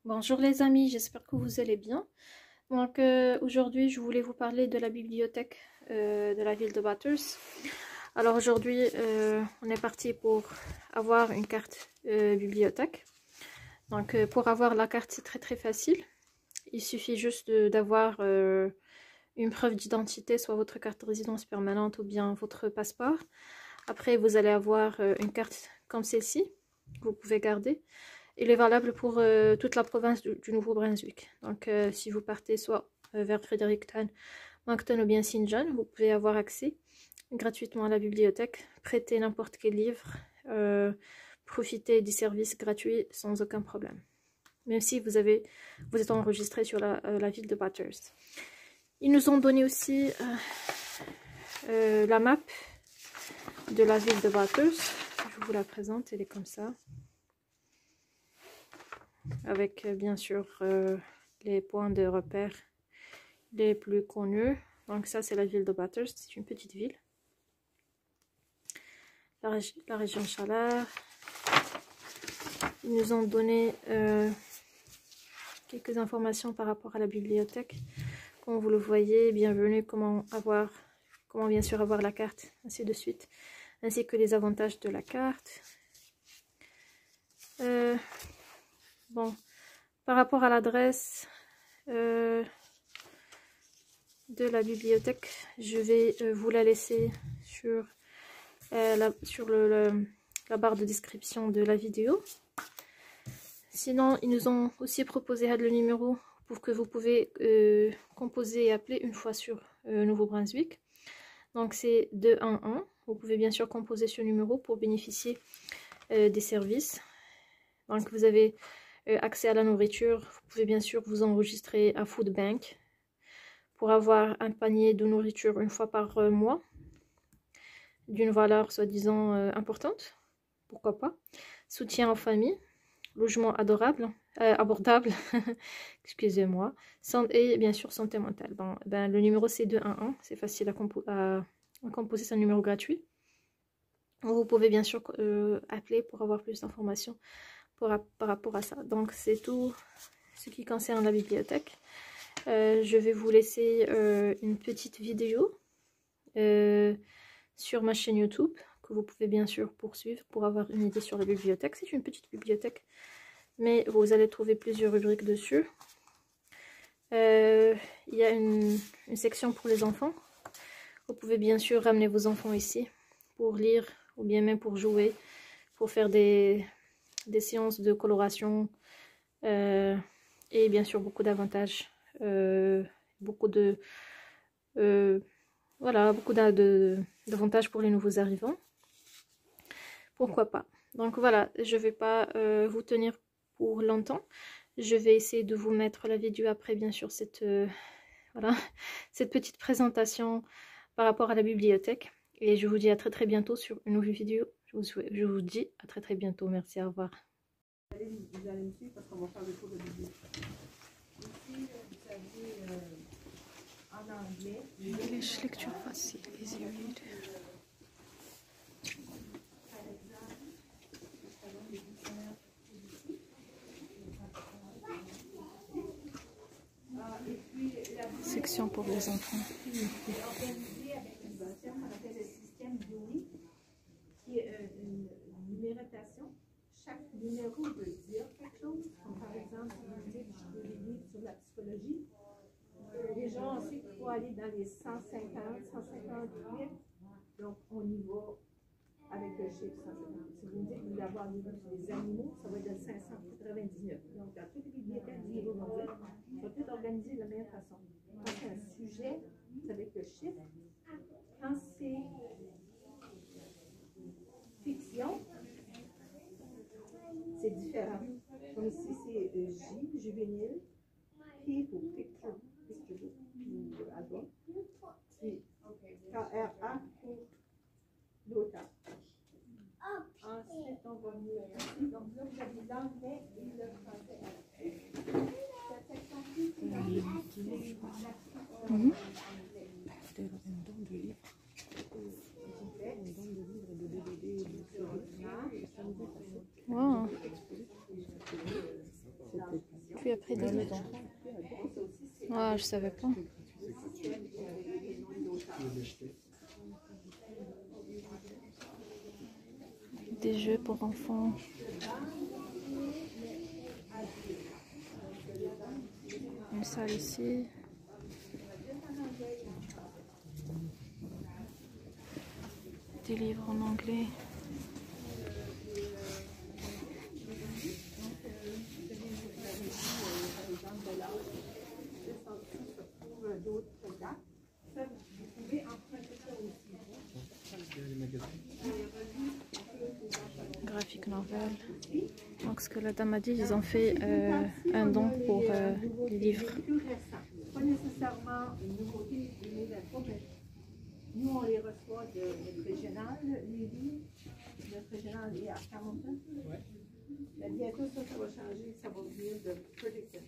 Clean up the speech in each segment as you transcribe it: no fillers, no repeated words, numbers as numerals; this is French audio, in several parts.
Bonjour les amis, j'espère que vous allez bien. Donc aujourd'hui je voulais vous parler de la bibliothèque de la ville de Bathurst. Alors aujourd'hui on est parti pour avoir une carte bibliothèque. Donc pour avoir la carte c'est très facile. Il suffit juste d'avoir une preuve d'identité, soit votre carte de résidence permanente ou bien votre passeport. Après vous allez avoir une carte comme celle-ci que vous pouvez garder. Il est valable pour toute la province du Nouveau-Brunswick. Donc, si vous partez soit vers Fredericton, Moncton ou bien Saint John, vous pouvez avoir accès gratuitement à la bibliothèque, prêter n'importe quel livre, profiter des services gratuits sans aucun problème. Même si vous êtes enregistré sur la ville de Bathurst. Ils nous ont donné aussi la map de la ville de Bathurst. Je vous la présente, elle est comme ça. Avec bien sûr les points de repère les plus connus. Donc ça c'est la ville de Bathurst, c'est une petite ville. La région chaleur. Ils nous ont donné quelques informations par rapport à la bibliothèque. Comme vous le voyez, bienvenue, comment bien sûr avoir la carte, ainsi de suite. Ainsi que les avantages de la carte. Bon, par rapport à l'adresse de la bibliothèque, je vais vous la laisser sur la barre de description de la vidéo. Sinon, ils nous ont aussi proposé le numéro pour que vous pouvez composer et appeler une fois sur Nouveau-Brunswick. Donc c'est 211. Vous pouvez bien sûr composer ce numéro pour bénéficier des services. Donc vous avez accès à la nourriture. Vous pouvez bien sûr vous enregistrer à Food Bank pour avoir un panier de nourriture une fois par mois d'une valeur soi-disant importante. Pourquoi pas. Soutien en famille, logement abordable, excusez-moi, et bien sûr santé mentale. Bon, le numéro c'est 211, c'est facile à composer, c'est un numéro gratuit. Vous pouvez bien sûr appeler pour avoir plus d'informations par rapport à ça. Donc c'est tout ce qui concerne la bibliothèque. Je vais vous laisser une petite vidéo sur ma chaîne YouTube que vous pouvez bien sûr poursuivre pour avoir une idée sur la bibliothèque. C'est une petite bibliothèque, mais vous allez trouver plusieurs rubriques dessus. Il y a une section pour les enfants. Vous pouvez bien sûr ramener vos enfants ici pour lire ou bien même pour jouer, pour faire des séances de coloration et bien sûr beaucoup d'avantages, beaucoup d'avantages pour les nouveaux arrivants. Pourquoi pas. Donc voilà, je vais pas vous tenir pour longtemps. Je vais essayer de vous mettre la vidéo après bien sûr cette petite présentation par rapport à la bibliothèque. Et je vous dis à très bientôt sur une nouvelle vidéo. Je vous dis à très bientôt. Merci, au revoir. Vous allez me suivre parce qu'on va faire le tour de bibliothèque. Ici, vous avez en anglais. English lecture facile, easy read. Section pour les enfants. Organisé avec une système qu'on appelle le système Dewey, qui est une numérotation. Chaque numéro veut dire quelque chose, comme par exemple, vous dites des livres sur la psychologie. Les gens ensuite il faut aller dans les 150, 158, donc on y va avec le chiffre 150. Si vous me dites que vous voulez avoir des livres sur les animaux, ça va être de 599. Donc dans toutes les bibliothèques du Nouveau-Brunswick, ils sont toutes organisées de la même façon. Quand c'est un sujet, c'est avec le chiffre. Quand c'est fiction, c'est différent. Comme ici, c'est J, juvénile, P pour picture book ou album, puis KRA pour l'auteur. Ensuite, on va venir ici. Donc là, vous avez l'anglais et le français. Cette section-ci, c'est la Wow. gratuit après 18 ans. Ah, je savais pas. Des jeux pour enfants. Une salle ici. Des livres en anglais. Graphic novel. Donc ce que la dame a dit, ils ont fait un don pour les livres. Pas nécessairement une nouveauté 2023, mais nous on les reçoit de notre régional, Lévis. Notre régional est à Hamilton. Mais bientôt ça va changer, ça va venir de Fredericton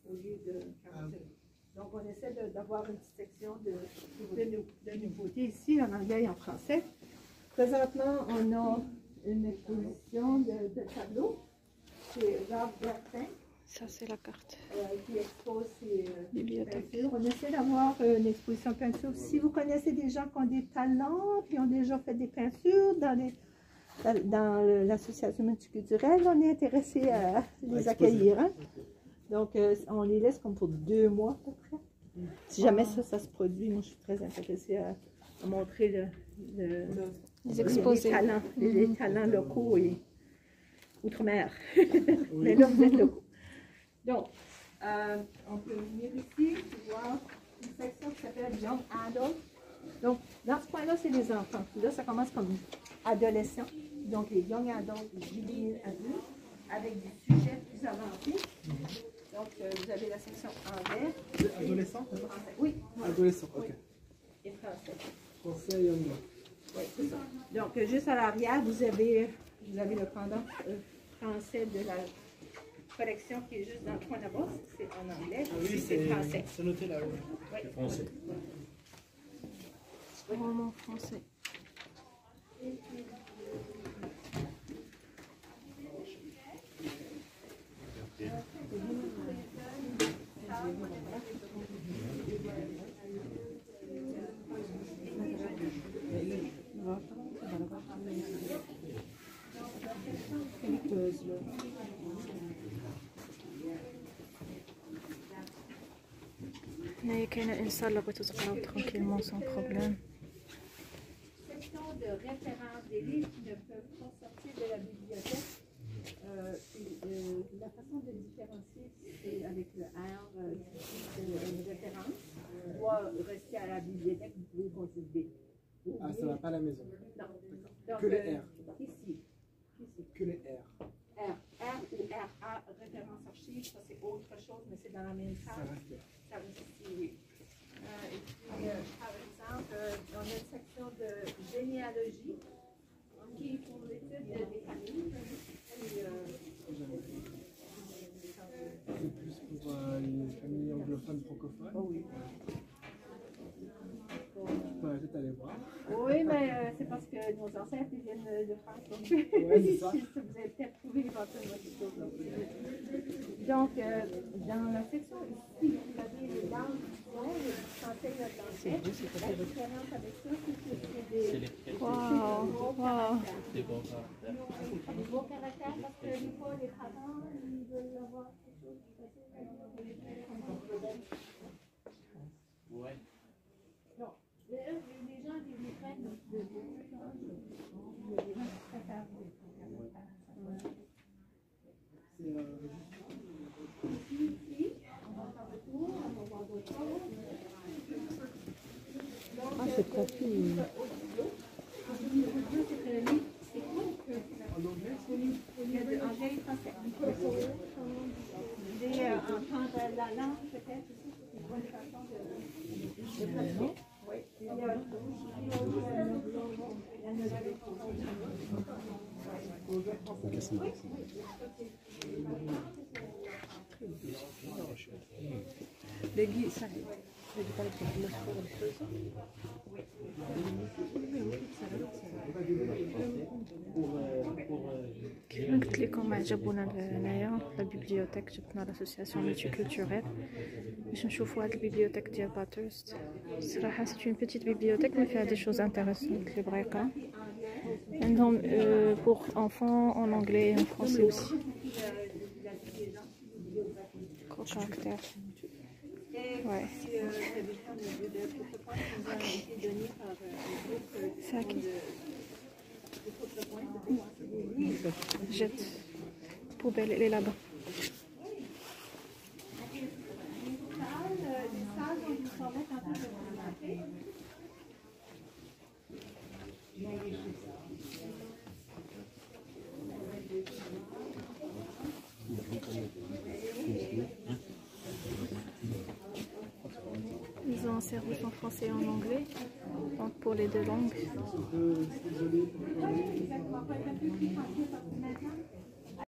au lieu de Hamilton. Donc on essaie d'avoir une petite section de nouveautés ici en anglais et en français. Présentement, on a une exposition de tableaux chez Jacques Bertin. Ça, c'est la carte. Qui expose ses bibliothèque. peintures. On essaie d'avoir une exposition de peinture. Si vous connaissez des gens qui ont des talents, qui ont déjà fait des peintures dans l'association multiculturelle, on est intéressé à les accueillir. Hein? Donc, on les laisse comme pour 2 mois à peu près. Si jamais ça se produit, moi je suis très intéressée à montrer les talents locaux et outre-mer. Mais là, vous êtes locaux. Donc, on peut venir ici et voir une section qui s'appelle Young Adult. Donc, dans ce point-là, c'est les enfants. Là, ça commence comme adolescents. Donc, les Young Adults, les juvéniles adultes, avec des sujets plus avancés. Donc, vous avez la section anglais. Adolescent? Oui. Adolescent, ok. Oui. Et français. Français et anglais. Oui, c'est ça. Donc, juste à l'arrière, vous avez le pendant français de la collection qui est juste dans le coin là-bas. C'est en anglais. Ah oui, c'est français. C'est noté là, oui. Oui. Français. Roman français. Mais كاينة une salle là بغيتو تقراو tranquillement sans problème. Section de référence des livres qui ne peuvent pas sortir de la bibliothèque. La façon de différencier, c'est avec le R de référence. Doit rester à la bibliothèque, vous pouvez consulter. Ah, ça va pas à la maison. Non. Donc, Que les R. Ici. Que les R. R ou RA, référence archive, ça c'est autre chose, mais c'est dans la même Ça salle. reste là. Ça reste ici, oui. Et puis, par exemple, on a une section de généalogie qui est pour l'étude des familles. C'est plus pour les familles anglophones francophones. Oh oui. Tu peux peut-être aller voir. Oui, mais c'est parce que nos ancêtres ils viennent de France. Donc, Ouais, c'est ça. vous avez peut-être trouvé éventuellement quelque chose. Donc, dans la section ici, vous avez les langues du monde, le français et le français. La différence avec ça, c'est que c'est des beaux caractères. Des bons caractères. Des beaux caractères parce que des fois, les parents, ils veulent avoir quelque chose de facile à lire. Ouais. Non. Les gens, ils les prennent de plus en plus. Il y a des gens qui préfèrent les caractères. Ici, on va faire le tour, on va voir d'autres choses. Ah, c'est pratique. L'audio, c'est un livre, c'est court. En anglais? Il y a de anglais et français. Et entendre la langue, peut-être, aussi, c'est une bonne façon de pratiquer. Oui. Il y a Les guides, ça. كما قلت لكم عجبونا هنايا لا بيبليوتيك، جبنا لاسوسياسيون مولتيكولتوريل باش نشوفوا هاد البيبليوتيك ديال باترست. صراحه سي اون بيتيت بيبليوتيك مي فيها دي شوز انتريسونت اللي بغا يقرا. عندهم بور enfants en anglais et en français aussi. Caractère. Ouais. C'est à qui? Jette. Poubelle, elle est là-bas. Ils ont un service en français et en anglais, donc pour les deux langues.